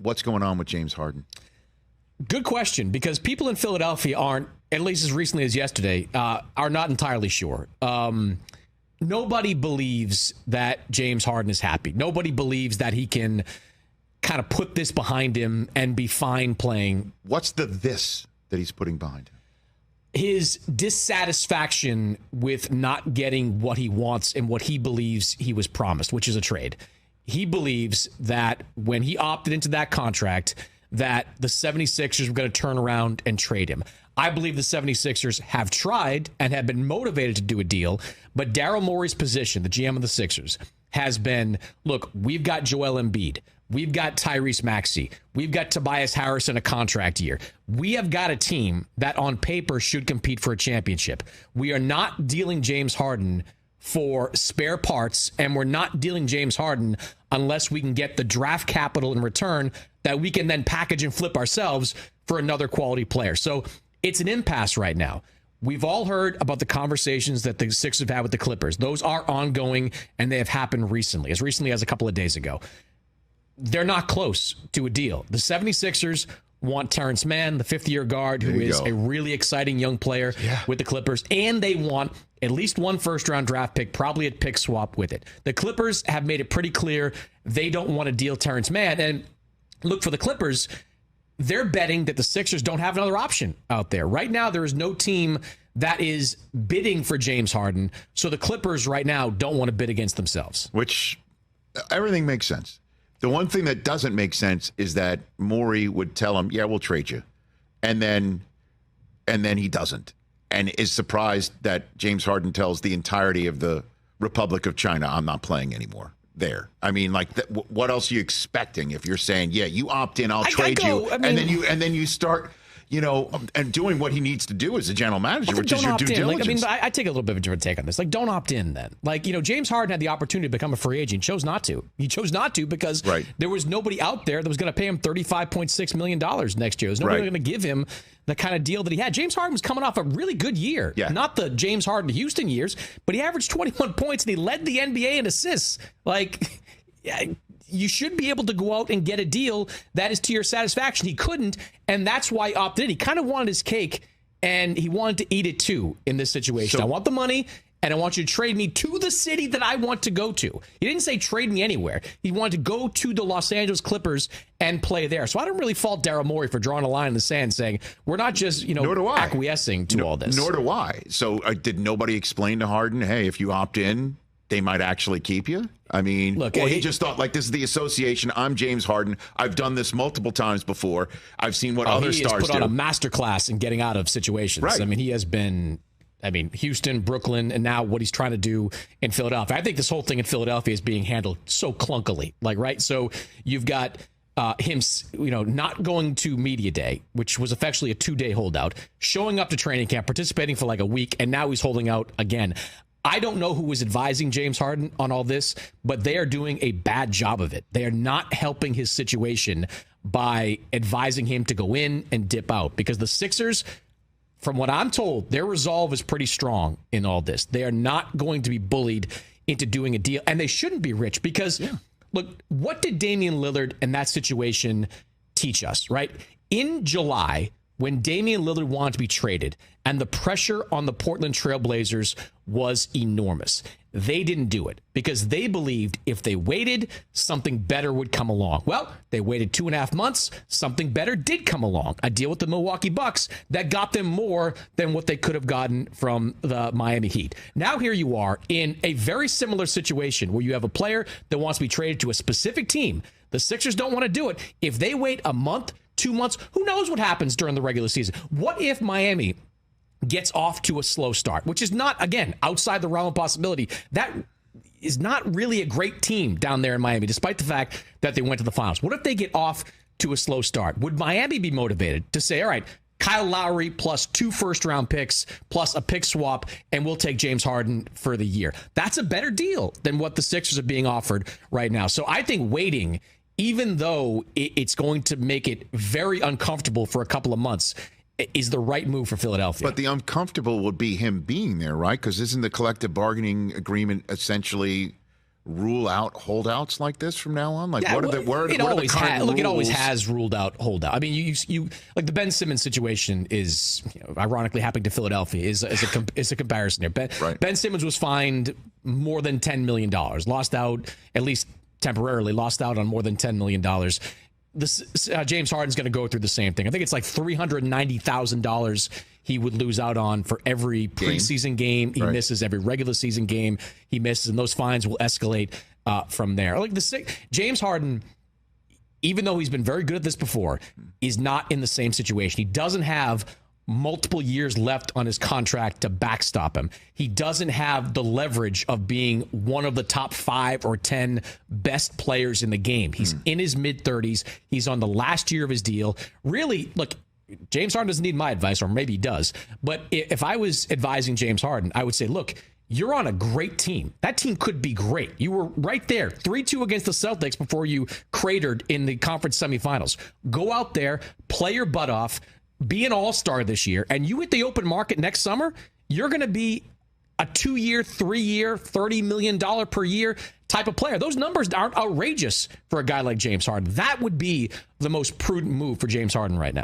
what's going on with James Harden? Good question, because people in Philadelphia aren't, at least as recently as yesterday, are not entirely sure. Nobody believes that James Harden is happy. Nobody believes that he can kind of put this behind him and be fine playing. What's this that he's putting behind him? His dissatisfaction with not getting what he wants and what he believes he was promised, which is a trade. He believes that when he opted into that contract, that the 76ers were going to turn around and trade him. I believe the 76ers have tried and have been motivated to do a deal, but Daryl Morey's position, the GM of the Sixers, has been, look, we've got Joel Embiid. We've got Tyrese Maxey. We've got Tobias Harris in a contract year. We have got a team that on paper should compete for a championship. We are not dealing James Harden for spare parts, and we're not dealing James Harden unless we can get the draft capital in return that we can then package and flip ourselves for another quality player. So it's an impasse right now. We've all heard about the conversations that the Sixers have had with the Clippers. Those are ongoing, and they have happened recently as a couple of days ago. They're not close to a deal. The 76ers want Terrence Mann, the fifth-year guard, who is a really exciting young player with the Clippers, and they want at least one first-round draft pick, probably a pick swap with it. The Clippers have made it pretty clear they don't want to deal Terrence Mann, and look, for the Clippers, they're betting that the Sixers don't have another option out there. Right now, there is no team that is bidding for James Harden, so the Clippers right now don't want to bid against themselves. Which, everything makes sense. The one thing that doesn't make sense is that Morey would tell him, yeah, we'll trade you. And then he doesn't. And is surprised that James Harden tells the entirety of the Republic of China, I'm not playing anymore there. I mean, like, what else are you expecting if you're saying, yeah, you opt in, I'll trade you. I mean, and then you start, and doing what he needs to do as a general manager, which is your due diligence. I take a little bit of a different take on this. Like, don't opt in then. Like, James Harden had the opportunity to become a free agent. He chose not to. He chose not to because there was nobody out there that was going to pay him $35.6 million next year. There's nobody going to give him the kind of deal that he had. James Harden was coming off a really good year. Yeah. Not the James Harden Houston years, but he averaged 21 points and he led the NBA in assists. Like, you should be able to go out and get a deal that is to your satisfaction. He couldn't, and that's why he opted in. He kind of wanted his cake, and he wanted to eat it too in this situation. I want the money, and I want you to trade me to the city that I want to go to. He didn't say trade me anywhere. He wanted to go to the Los Angeles Clippers and play there. So I don't really fault Daryl Morey for drawing a line in the sand saying, we're not just, acquiescing to all this. Nor do I. So did nobody explain to Harden, hey, if you opt in, they might actually keep you? I mean, look, he just thought, like, this is the association. I'm James Harden. I've done this multiple times before. I've seen what other stars do. He has put on a masterclass in getting out of situations. Right. I mean, he has been, Houston, Brooklyn, and now what he's trying to do in Philadelphia. I think this whole thing in Philadelphia is being handled so clunkily. So you've got him, not going to media day, which was effectively a 2-day holdout, showing up to training camp, participating for like a week, and now he's holding out again. I don't know who was advising James Harden on all this, but they are doing a bad job of it. They are not helping his situation by advising him to go in and dip out, because the Sixers, from what I'm told, their resolve is pretty strong in all this. They are not going to be bullied into doing a deal, and they shouldn't be, Rich, because look, what did Damian Lillard in that situation teach us, right? In July, when Damian Lillard wanted to be traded and the pressure on the Portland Trailblazers was enormous, they didn't do it because they believed if they waited, something better would come along. Well, they waited 2.5 months. Something better did come along. A deal with the Milwaukee Bucks that got them more than what they could have gotten from the Miami Heat. Now here you are in a very similar situation where you have a player that wants to be traded to a specific team. The Sixers don't want to do it. If they wait a month, 2 months, who knows what happens during the regular season? What if Miami gets off to a slow start, which is not, again, outside the realm of possibility? That is not really a great team down there in Miami, despite the fact that they went to the finals. What if they get off to a slow start? Would Miami be motivated to say, all right, Kyle Lowry plus 2 first-round picks plus a pick swap, and we'll take James Harden for the year? That's a better deal than what the Sixers are being offered right now. So I think waiting, even though it's going to make it very uncomfortable for a couple of months, is the right move for Philadelphia. But the uncomfortable would be him being there, right? Because isn't the collective bargaining agreement essentially rule out holdouts like this from now on? Like, yeah, what are the it always has. Look, it always rules? has ruled out holdout. I mean, you like the Ben Simmons situation is ironically happening to Philadelphia is a comparison here. Ben Simmons was fined more than $10 million, lost out at least temporarily, lost out on more than $10 million. James Harden's going to go through the same thing. I think it's like $390,000 he would lose out on for every preseason game he misses, every regular season game he misses, and those fines will escalate from there. Like James Harden, even though he's been very good at this before, is not in the same situation. He doesn't have multiple years left on his contract to backstop him. He doesn't have the leverage of being one of the top 5 or 10 best players in the game. He's in his mid-30s. He's on the last year of his deal. Really, look, James Harden doesn't need my advice, or maybe he does. But if I was advising James Harden, I would say, look, you're on a great team. That team could be great. You were right there, 3-2 against the Celtics before you cratered in the conference semifinals. Go out there, play your butt off, be an all-star this year, and you hit the open market next summer, you're going to be a 2-year, 3-year, $30 million per year type of player. Those numbers aren't outrageous for a guy like James Harden. That would be the most prudent move for James Harden right now.